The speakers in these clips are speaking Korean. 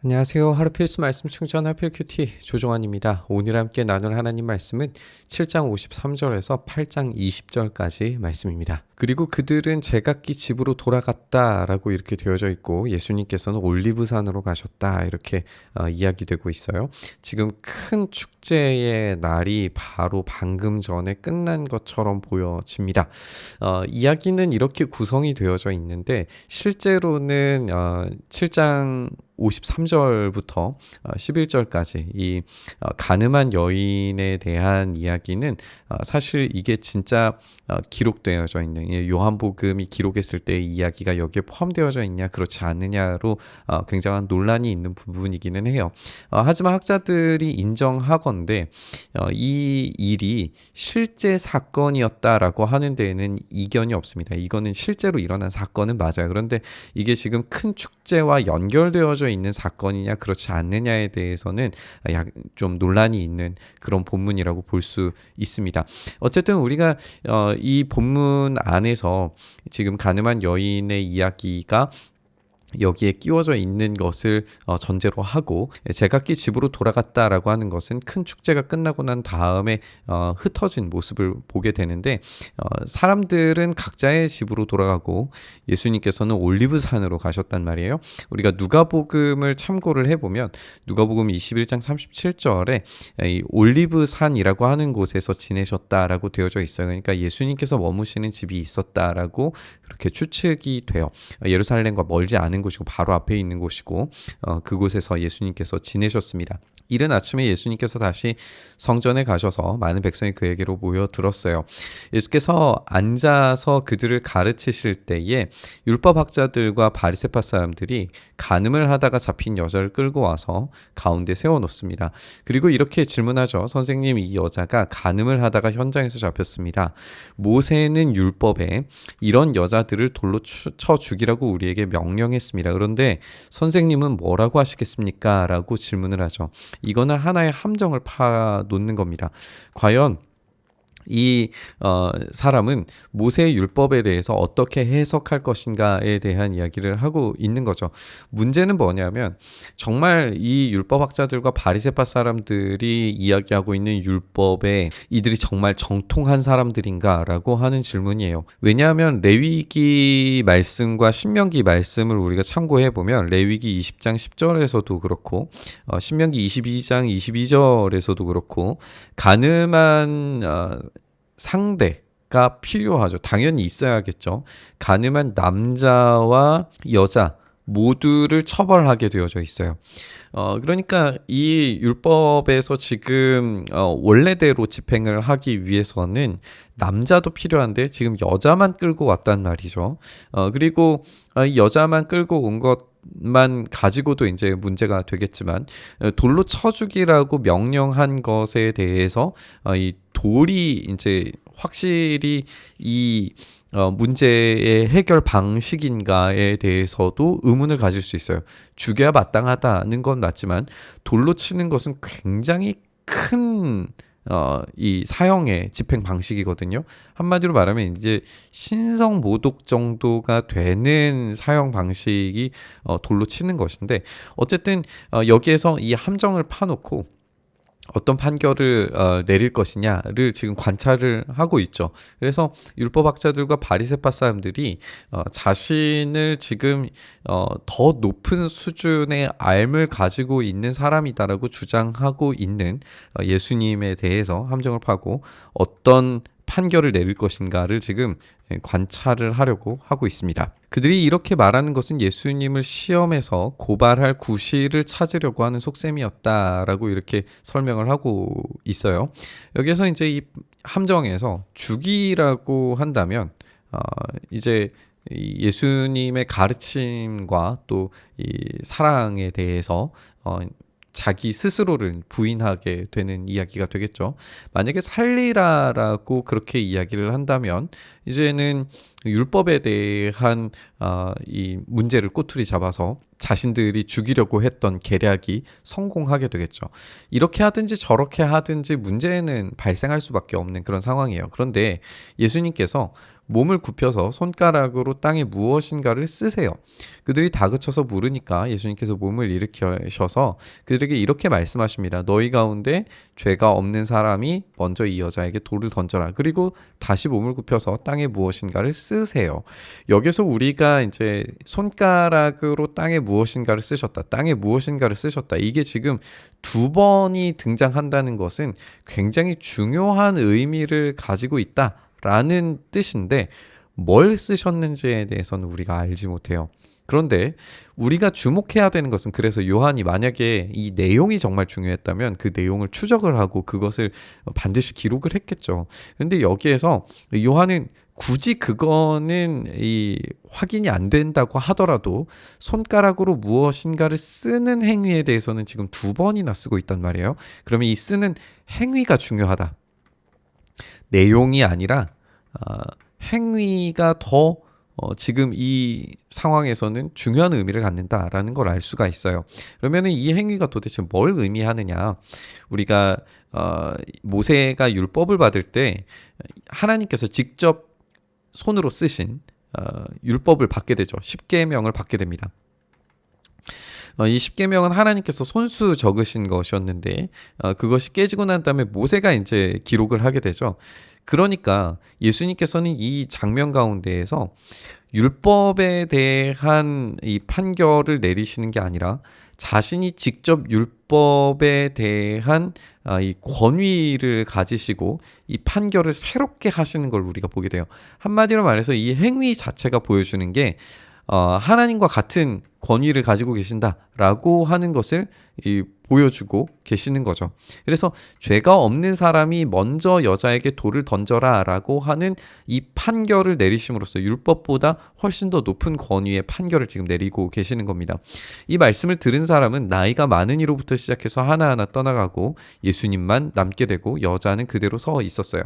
안녕하세요. 하루 필수 말씀 충전 하필 큐티 조종환입니다. 오늘 함께 나눌 하나님 말씀은 7장 53절에서 8장 20절까지 말씀입니다. 그리고 그들은 제각기 집으로 돌아갔다라고 이렇게 되어져 있고 예수님께서는 올리브산으로 가셨다 이렇게 이야기되고 있어요. 지금 큰 축제의 날이 바로 방금 전에 끝난 것처럼 보여집니다. 이야기는 이렇게 구성이 되어져 있는데 실제로는 7장 53절부터 11절까지 이 가늠한 여인에 대한 이야기는 사실 이게 진짜 기록되어져 있는 요한복음이 기록했을 때의 이야기가 여기에 포함되어져 있냐 그렇지 않느냐로 굉장한 논란이 있는 부분이기는 해요. 하지만 학자들이 인정하건대 이 일이 실제 사건이었다라고 하는 데에는 이견이 없습니다. 이거는 실제로 일어난 사건은 맞아요. 그런데 이게 지금 큰 축제와 연결되어져 있는 사건이냐 그렇지 않느냐에 대해서는 좀 논란이 있는 그런 본문이라고 볼 수 있습니다. 어쨌든 우리가 이 본문 안에서 지금 가늠한 여인의 이야기가 여기에 끼워져 있는 것을 전제로 하고 제각기 집으로 돌아갔다라고 하는 것은 큰 축제가 끝나고 난 다음에 흩어진 모습을 보게 되는데 사람들은 각자의 집으로 돌아가고 예수님께서는 올리브산으로 가셨단 말이에요. 우리가 누가복음을 참고를 해보면 누가복음 21장 37절에 이 올리브산이라고 하는 곳에서 지내셨다라고 되어져 있어요. 그러니까 예수님께서 머무시는 집이 있었다라고 그렇게 추측이 돼요. 예루살렘과 멀지 않은 곳이고 바로 앞에 있는 곳이고 그곳에서 예수님께서 지내셨습니다. 이른 아침에 예수님께서 다시 성전에 가셔서 많은 백성이 그에게로 모여들었어요. 예수께서 앉아서 그들을 가르치실 때에 율법학자들과 바리새파 사람들이 간음을 하다가 잡힌 여자를 끌고 와서 가운데 세워놓습니다. 그리고 이렇게 질문하죠. 선생님, 이 여자가 간음을 하다가 현장에서 잡혔습니다. 모세는 율법에 이런 여자들을 돌로 쳐 죽이라고 우리에게 명령했습니다. 그런데 선생님은 뭐라고 하시겠습니까? 라고 질문을 하죠. 이거는 하나의 함정을 파놓는 겁니다. 과연 이 사람은 모세의 율법에 대해서 어떻게 해석할 것인가에 대한 이야기를 하고 있는 거죠. 문제는 뭐냐면 정말 이 율법학자들과 바리새파 사람들이 이야기하고 있는 율법에 이들이 정말 정통한 사람들인가라고 하는 질문이에요. 왜냐하면 레위기 말씀과 신명기 말씀을 우리가 참고해보면 레위기 20장 10절에서도 그렇고 신명기 22장 22절에서도 그렇고 간음한 상대가 필요하죠. 당연히 있어야겠죠. 간음한 남자와 여자 모두를 처벌하게 되어져 있어요. 그러니까 이 율법에서 지금 원래대로 집행을 하기 위해서는 남자도 필요한데 지금 여자만 끌고 왔단 말이죠. 그리고 여자만 끌고 온 것만 가지고도 이제 문제가 되겠지만 돌로 쳐 죽이라고 명령한 것에 대해서 이 돌이 이제 확실히 이 문제의 해결 방식인가에 대해서도 의문을 가질 수 있어요. 죽여야 마땅하다는 건 맞지만 돌로 치는 것은 굉장히 큰 이 사형의 집행 방식이거든요. 한마디로 말하면 이제 신성 모독 정도가 되는 사형 방식이 돌로 치는 것인데 어쨌든 여기에서 이 함정을 파놓고 어떤 판결을 내릴 것이냐를 지금 관찰을 하고 있죠. 그래서 율법학자들과 바리새파 사람들이 자신을 지금 더 높은 수준의 알을 가지고 있는 사람이다라고 주장하고 있는 예수님에 대해서 함정을 파고 어떤 판결을 내릴 것인가를 지금 관찰을 하려고 하고 있습니다. 그들이 이렇게 말하는 것은 예수님을 시험해서 고발할 구실을 찾으려고 하는 속셈이었다라고 이렇게 설명을 하고 있어요. 여기서 이제 이 함정에서 죽이라고 한다면 이제 예수님의 가르침과 또 이 사랑에 대해서 자기 스스로를 부인하게 되는 이야기가 되겠죠. 만약에 살리라라고 그렇게 이야기를 한다면 이제는 율법에 대한 이 문제를 꼬투리 잡아서 자신들이 죽이려고 했던 계략이 성공하게 되겠죠. 이렇게 하든지 저렇게 하든지 문제는 발생할 수밖에 없는 그런 상황이에요. 그런데 예수님께서 몸을 굽혀서 손가락으로 땅에 무엇인가를 쓰세요. 그들이 다그쳐서 물으니까 예수님께서 몸을 일으키셔서 그들에게 이렇게 말씀하십니다. 너희 가운데 죄가 없는 사람이 먼저 이 여자에게 돌을 던져라. 그리고 다시 몸을 굽혀서 땅에 무엇인가를 쓰세요. 여기서 우리가 이제 손가락으로 땅에 무엇인가를 쓰셨다. 땅에 무엇인가를 쓰셨다. 이게 지금 두 번이 등장한다는 것은 굉장히 중요한 의미를 가지고 있다. 라는 뜻인데 뭘 쓰셨는지에 대해서는 우리가 알지 못해요. 그런데 우리가 주목해야 되는 것은 그래서 요한이 만약에 이 내용이 정말 중요했다면 그 내용을 추적을 하고 그것을 반드시 기록을 했겠죠. 그런데 여기에서 요한은 굳이 그거는 이 확인이 안 된다고 하더라도 손가락으로 무엇인가를 쓰는 행위에 대해서는 지금 두 번이나 쓰고 있단 말이에요. 그러면 이 쓰는 행위가 중요하다. 내용이 아니라 행위가 더 지금 이 상황에서는 중요한 의미를 갖는다라는 걸 알 수가 있어요. 그러면 이 행위가 도대체 뭘 의미하느냐? 우리가 모세가 율법을 받을 때 하나님께서 직접 손으로 쓰신 율법을 받게 되죠. 십계명을 받게 됩니다. 이 십계명은 하나님께서 손수 적으신 것이었는데 그것이 깨지고 난 다음에 모세가 이제 기록을 하게 되죠. 그러니까 예수님께서는 이 장면 가운데에서 율법에 대한 이 판결을 내리시는 게 아니라 자신이 직접 율법에 대한 이 권위를 가지시고 이 판결을 새롭게 하시는 걸 우리가 보게 돼요. 한마디로 말해서 이 행위 자체가 보여주는 게 하나님과 같은 권위를 가지고 계신다라고 하는 것을 보여주고 계시는 거죠. 그래서 죄가 없는 사람이 먼저 여자에게 돌을 던져라라고 하는 이 판결을 내리심으로써 율법보다 훨씬 더 높은 권위의 판결을 지금 내리고 계시는 겁니다. 이 말씀을 들은 사람은 나이가 많은 이로부터 시작해서 하나하나 떠나가고 예수님만 남게 되고 여자는 그대로 서 있었어요.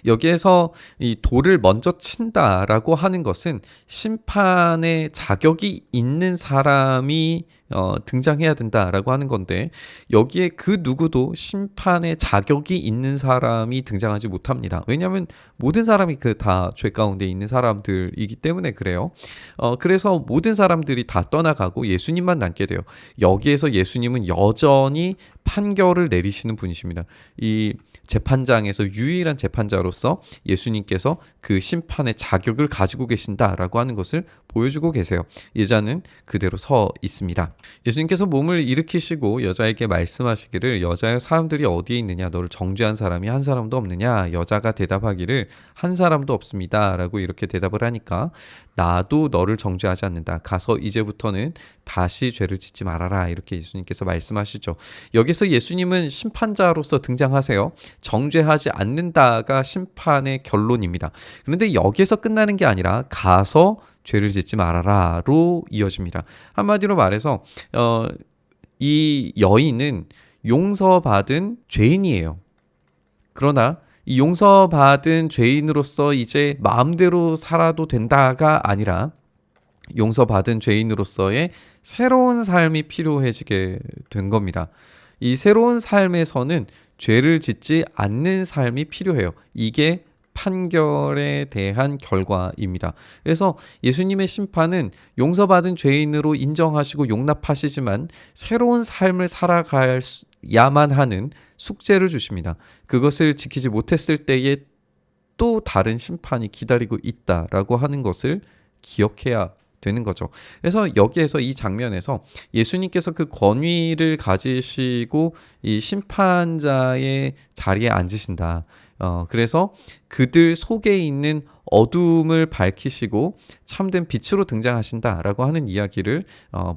여기에서 이 돌을 먼저 친다라고 하는 것은 심판의 자격이 있는 사람이 등장해야 된다라고 하는 건데 여기에 그 누구도 심판의 자격이 있는 사람이 등장하지 못합니다. 왜냐하면 모든 사람이 그 다 죄 가운데 있는 사람들이기 때문에 그래요. 그래서 모든 사람들이 다 떠나가고 예수님만 남게 돼요. 여기에서 예수님은 여전히 판결을 내리시는 분이십니다. 이 재판장에서 유일한 재판자로서 예수님께서 그 심판의 자격을 가지고 계신다라고 하는 것을 보여주고 계세요. 여자는 그대로 서 있습니다. 예수님께서 몸을 일으키시고 여자에게 말씀하시기를 여자여 사람들이 어디에 있느냐 너를 정죄한 사람이 한 사람도 없느냐 여자가 대답하기를 한 사람도 없습니다 라고 이렇게 대답을 하니까 나도 너를 정죄하지 않는다 가서 이제부터는 다시 죄를 짓지 말아라 이렇게 예수님께서 말씀하시죠. 여기서 예수님은 심판자로서 등장하세요. 정죄하지 않는다가 심판의 결론입니다. 그런데 여기에서 끝나는 게 아니라 가서 죄를 짓지 말아라로 이어집니다. 한마디로 말해서 이 여인은 용서받은 죄인이에요. 그러나 이 용서받은 죄인으로서 이제 마음대로 살아도 된다가 아니라 용서받은 죄인으로서의 새로운 삶이 필요해지게 된 겁니다. 이 새로운 삶에서는 죄를 짓지 않는 삶이 필요해요. 이게 판결에 대한 결과입니다. 그래서 예수님의 심판은 용서받은 죄인으로 인정하시고 용납하시지만 새로운 삶을 살아가야만 하는 숙제를 주십니다. 그것을 지키지 못했을 때에 또 다른 심판이 기다리고 있다라고 하는 것을 기억해야 되는 거죠. 그래서 여기에서 이 장면에서 예수님께서 그 권위를 가지시고 이 심판자의 자리에 앉으신다. 그래서 그들 속에 있는 어둠을 밝히시고 참된 빛으로 등장하신다라고 하는 이야기를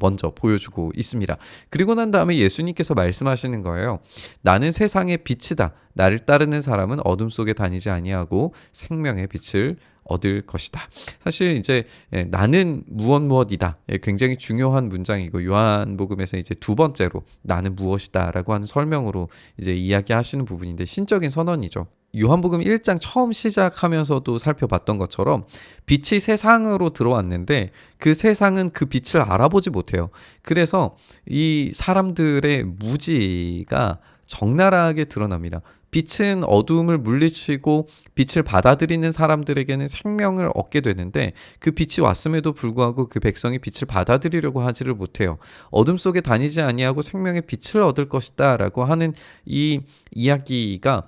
먼저 보여주고 있습니다. 그리고 난 다음에 예수님께서 말씀하시는 거예요. 나는 세상의 빛이다. 나를 따르는 사람은 어둠 속에 다니지 아니하고 생명의 빛을 얻을 것이다. 사실 이제 나는 무엇이다. 굉장히 중요한 문장이고 요한복음에서 이제 두 번째로 나는 무엇이다라고 하는 설명으로 이제 이야기하시는 부분인데 신적인 선언이죠. 요한복음 1장 처음 시작하면서도 살펴봤던 것처럼 빛이 세상으로 들어왔는데 그 세상은 그 빛을 알아보지 못해요. 그래서 이 사람들의 무지가 적나라하게 드러납니다. 빛은 어두움을 물리치고 빛을 받아들이는 사람들에게는 생명을 얻게 되는데 그 빛이 왔음에도 불구하고 그 백성이 빛을 받아들이려고 하지를 못해요. 어둠 속에 다니지 아니하고 생명의 빛을 얻을 것이다 라고 하는 이 이야기가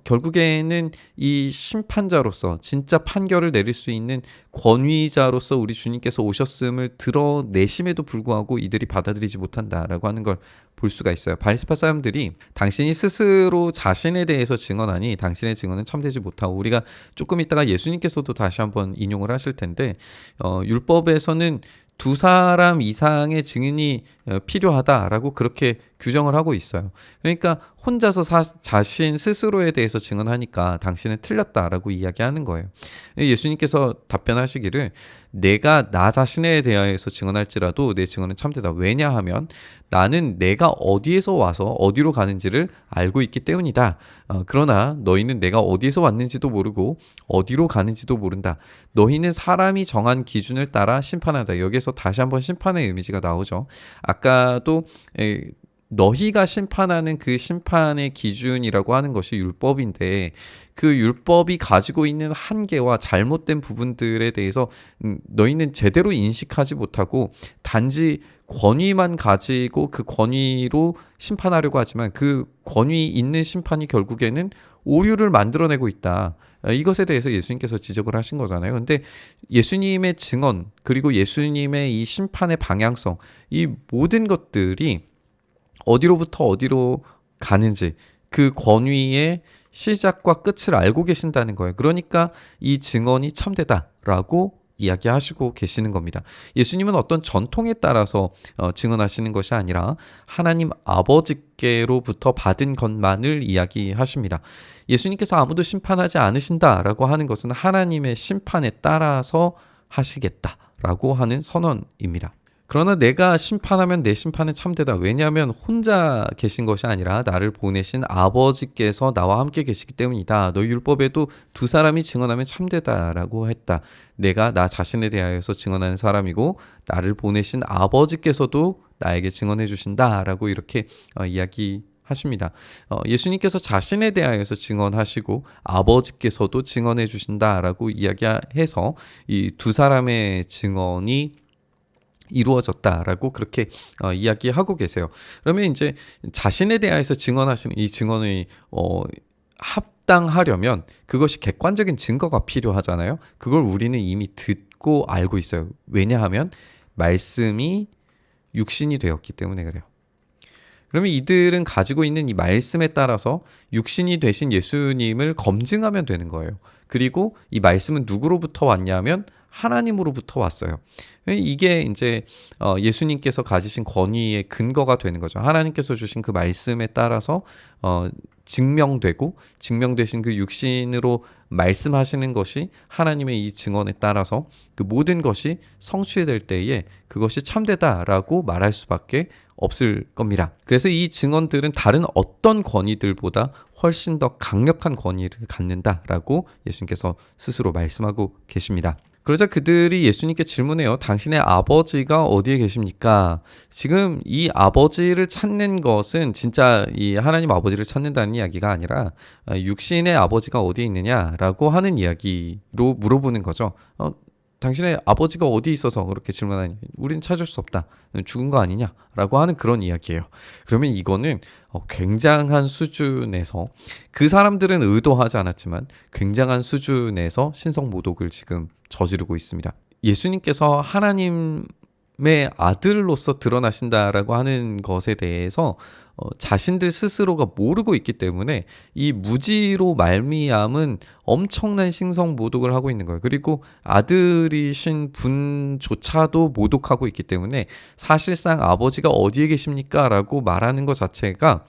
결국에는 이 심판자로서 진짜 판결을 내릴 수 있는 권위자로서 우리 주님께서 오셨음을 드러내심에도 불구하고 이들이 받아들이지 못한다라고 하는 걸 볼 수가 있어요. 바리새파 사람들이 당신이 스스로 자신에 대해서 증언하니 당신의 증언은 참되지 못하고, 우리가 조금 있다가 예수님께서도 다시 한번 인용을 하실 텐데 율법에서는 2사람 이상의 증인이 필요하다라고 그렇게 규정을 하고 있어요. 그러니까 혼자서 자신 스스로에 대해서 증언하니까 당신은 틀렸다라고 이야기하는 거예요. 예수님께서 답변하시기를 내가 나 자신에 대하여서 증언할지라도 내 증언은 참되다. 왜냐하면 나는 내가 어디에서 와서 어디로 가는지를 알고 있기 때문이다. 그러나 너희는 내가 어디에서 왔는지도 모르고 어디로 가는지도 모른다. 너희는 사람이 정한 기준을 따라 심판한다. 여기에서 다시 한번 심판의 이미지가 나오죠. 아까도 너희가 심판하는 그 심판의 기준이라고 하는 것이 율법인데 그 율법이 가지고 있는 한계와 잘못된 부분들에 대해서 너희는 제대로 인식하지 못하고 단지 권위만 가지고 그 권위로 심판하려고 하지만 그 권위 있는 심판이 결국에는 오류를 만들어내고 있다. 이것에 대해서 예수님께서 지적을 하신 거잖아요. 근데 예수님의 증언 그리고 예수님의 이 심판의 방향성, 이 모든 것들이 어디로부터 어디로 가는지 그 권위의 시작과 끝을 알고 계신다는 거예요. 그러니까 이 증언이 참되다라고 이야기하시고 계시는 겁니다. 예수님은 어떤 전통에 따라서 증언하시는 것이 아니라 하나님 아버지께로부터 받은 것만을 이야기하십니다. 예수님께서 아무도 심판하지 않으신다라고 하는 것은 하나님의 심판에 따라서 하시겠다라고 하는 선언입니다. 그러나 내가 심판하면 내 심판은 참되다. 왜냐하면 혼자 계신 것이 아니라 나를 보내신 아버지께서 나와 함께 계시기 때문이다. 너희 율법에도 2사람이 증언하면 참되다라고 했다. 내가 나 자신에 대하여서 증언하는 사람이고 나를 보내신 아버지께서도 나에게 증언해 주신다라고 이렇게 이야기하십니다. 예수님께서 자신에 대하여서 증언하시고 아버지께서도 증언해 주신다라고 이야기해서 이 2사람의 증언이 이루어졌다라고 그렇게 이야기하고 계세요. 그러면 이제 자신에 대해서 증언하시는 이 증언이 합당하려면 그것이 객관적인 증거가 필요하잖아요. 그걸 우리는 이미 듣고 알고 있어요. 왜냐하면 말씀이 육신이 되었기 때문에 그래요. 그러면 이들은 가지고 있는 이 말씀에 따라서 육신이 되신 예수님을 검증하면 되는 거예요. 그리고 이 말씀은 누구로부터 왔냐면 하나님으로부터 왔어요. 이게 이제 예수님께서 가지신 권위의 근거가 되는 거죠. 하나님께서 주신 그 말씀에 따라서 증명되고 증명되신 그 육신으로 말씀하시는 것이 하나님의 이 증언에 따라서 그 모든 것이 성취될 때에 그것이 참되다라고 말할 수밖에 없을 겁니다. 그래서 이 증언들은 다른 어떤 권위들보다 훨씬 더 강력한 권위를 갖는다라고 예수님께서 스스로 말씀하고 계십니다. 그러자 그들이 예수님께 질문해요. 당신의 아버지가 어디에 계십니까? 지금 이 아버지를 찾는 것은 진짜 이 하나님 아버지를 찾는다는 이야기가 아니라 육신의 아버지가 어디에 있느냐라고 하는 이야기로 물어보는 거죠. 당신의 아버지가 어디 있어서 그렇게 질문하니? 우린 찾을 수 없다. 죽은 거 아니냐라고 하는 그런 이야기예요. 그러면 이거는 굉장한 수준에서, 그 사람들은 의도하지 않았지만 굉장한 수준에서 신성모독을 지금 저지르고 있습니다. 예수님께서 하나님의 아들로서 드러나신다라고 하는 것에 대해서 자신들 스스로가 모르고 있기 때문에 이 무지로 말미암은 엄청난 신성 모독을 하고 있는 거예요. 그리고 아들이신 분조차도 모독하고 있기 때문에 사실상 아버지가 어디에 계십니까? 라고 말하는 것 자체가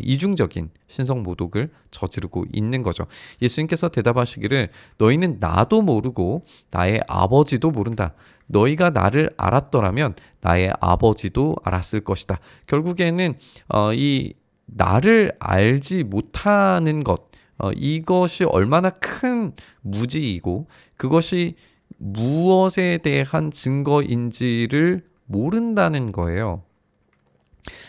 이중적인 신성 모독을 저지르고 있는 거죠. 예수님께서 대답하시기를 너희는 나도 모르고 나의 아버지도 모른다. 너희가 나를 알았더라면 나의 아버지도 알았을 것이다. 결국에는 이 나를 알지 못하는 것, 이것이 얼마나 큰 무지이고 그것이 무엇에 대한 증거인지를 모른다는 거예요.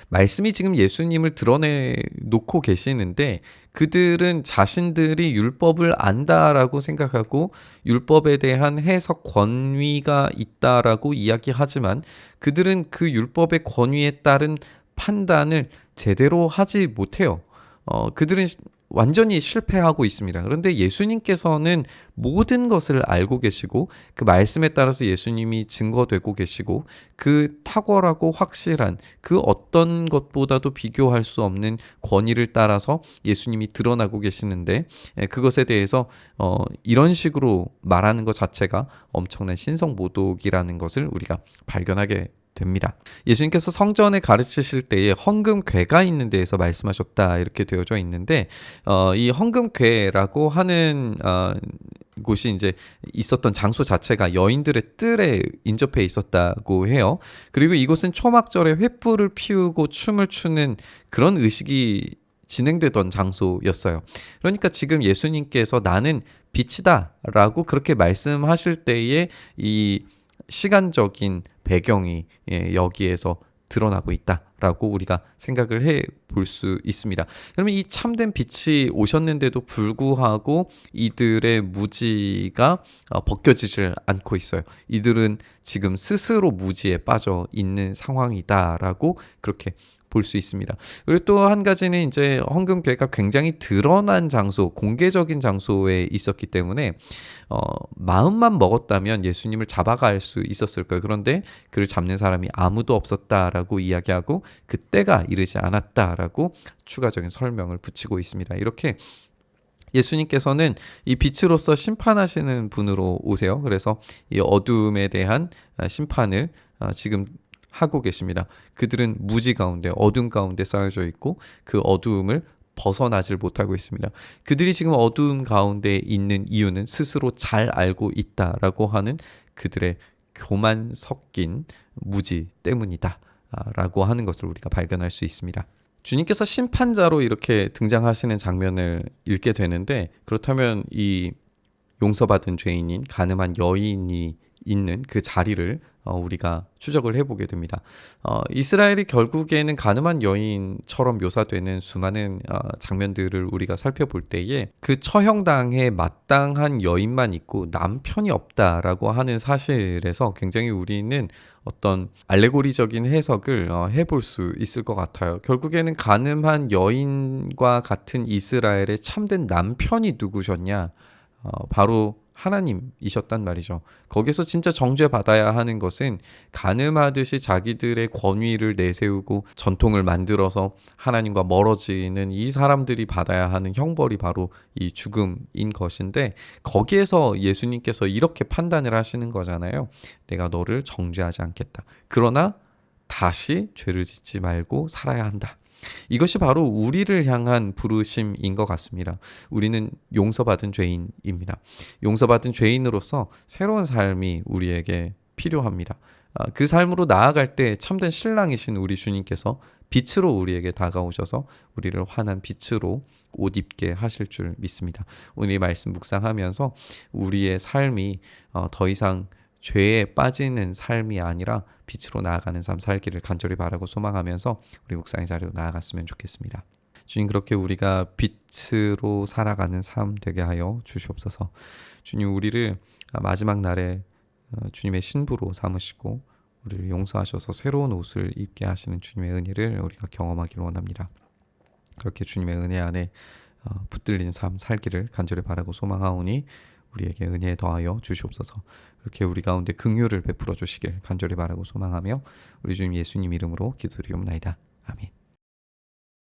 말씀이 지금 예수님을 드러내놓고 계시는데 그들은 자신들이 율법을 안다라고 생각하고 율법에 대한 해석 권위가 있다라고 이야기하지만 그들은 그 율법의 권위에 따른 판단을 제대로 하지 못해요. 그들은 완전히 실패하고 있습니다. 그런데 예수님께서는 모든 것을 알고 계시고 그 말씀에 따라서 예수님이 증거되고 계시고 그 탁월하고 확실한 그 어떤 것보다도 비교할 수 없는 권위를 따라서 예수님이 드러나고 계시는데 그것에 대해서 이런 식으로 말하는 것 자체가 엄청난 신성모독이라는 것을 우리가 발견하게 됩니다. 예수님께서 성전에 가르치실 때에 헌금궤가 있는 데에서 말씀하셨다 이렇게 되어져 있는데 이 헌금궤라고 하는 곳이 이제 있었던 장소 자체가 여인들의 뜰에 인접해 있었다고 해요. 그리고 이곳은 초막절에 횃불을 피우고 춤을 추는 그런 의식이 진행되던 장소였어요. 그러니까 지금 예수님께서 나는 빛이다 라고 그렇게 말씀하실 때에 이 시간적인 배경이 여기에서 드러나고 있다라고 우리가 생각을 해 볼 수 있습니다. 그러면 이 참된 빛이 오셨는데도 불구하고 이들의 무지가 벗겨지질 않고 있어요. 이들은 지금 스스로 무지에 빠져 있는 상황이다라고 그렇게 볼 수 있습니다. 그리고 또 한 가지는 이제 헌금궤가 굉장히 드러난 장소, 공개적인 장소에 있었기 때문에 마음만 먹었다면 예수님을 잡아갈 수 있었을 거예요. 그런데 그를 잡는 사람이 아무도 없었다라고 이야기하고 그때가 이르지 않았다라고 추가적인 설명을 붙이고 있습니다. 이렇게 예수님께서는 이 빛으로서 심판하시는 분으로 오세요. 그래서 이 어둠에 대한 심판을 지금 하고 계십니다. 그들은 무지 가운데 어둠 가운데 쌓여져 있고 그 어두움을 벗어나질 못하고 있습니다. 그들이 지금 어두움 가운데 있는 이유는 스스로 잘 알고 있다라고 하는 그들의 교만 섞인 무지 때문이다 라고 하는 것을 우리가 발견할 수 있습니다. 주님께서 심판자로 이렇게 등장하시는 장면을 읽게 되는데 그렇다면 이 용서받은 죄인인 가늠한 여인이 있는 그 자리를 우리가 추적을 해보게 됩니다. 이스라엘이 결국에는 가늠한 여인처럼 묘사되는 수많은 장면들을 우리가 살펴볼 때에 그 처형당에 마땅한 여인만 있고 남편이 없다라고 하는 사실에서 굉장히 우리는 어떤 알레고리적인 해석을 해볼 수 있을 것 같아요. 결국에는 가늠한 여인과 같은 이스라엘의 참된 남편이 누구셨냐? 바로 하나님이셨단 말이죠. 거기서 진짜 정죄받아야 하는 것은 가늠하듯이 자기들의 권위를 내세우고 전통을 만들어서 하나님과 멀어지는 이 사람들이 받아야 하는 형벌이 바로 이 죽음인 것인데 거기에서 예수님께서 이렇게 판단을 하시는 거잖아요. 내가 너를 정죄하지 않겠다. 그러나 다시 죄를 짓지 말고 살아야 한다. 이것이 바로 우리를 향한 부르심인 것 같습니다. 우리는 용서받은 죄인입니다. 용서받은 죄인으로서 새로운 삶이 우리에게 필요합니다. 그 삶으로 나아갈 때 참된 신랑이신 우리 주님께서 빛으로 우리에게 다가오셔서 우리를 환한 빛으로 옷 입게 하실 줄 믿습니다. 오늘 이 말씀 묵상하면서 우리의 삶이 더 이상 죄에 빠지는 삶이 아니라 빛으로 나아가는 삶 살기를 간절히 바라고 소망하면서 우리 묵상의 자리로 나아갔으면 좋겠습니다. 주님, 그렇게 우리가 빛으로 살아가는 삶 되게 하여 주시옵소서. 주님, 우리를 마지막 날에 주님의 신부로 삼으시고 우리를 용서하셔서 새로운 옷을 입게 하시는 주님의 은혜를 우리가 경험하기를 원합니다. 그렇게 주님의 은혜 안에 붙들린 삶 살기를 간절히 바라고 소망하오니 우리에게 은혜에 더하여 주시옵소서. 그렇게 우리 가운데 긍휼을 베풀어 주시길 간절히 바라고 소망하며 우리 주님 예수님 이름으로 기도드리옵나이다.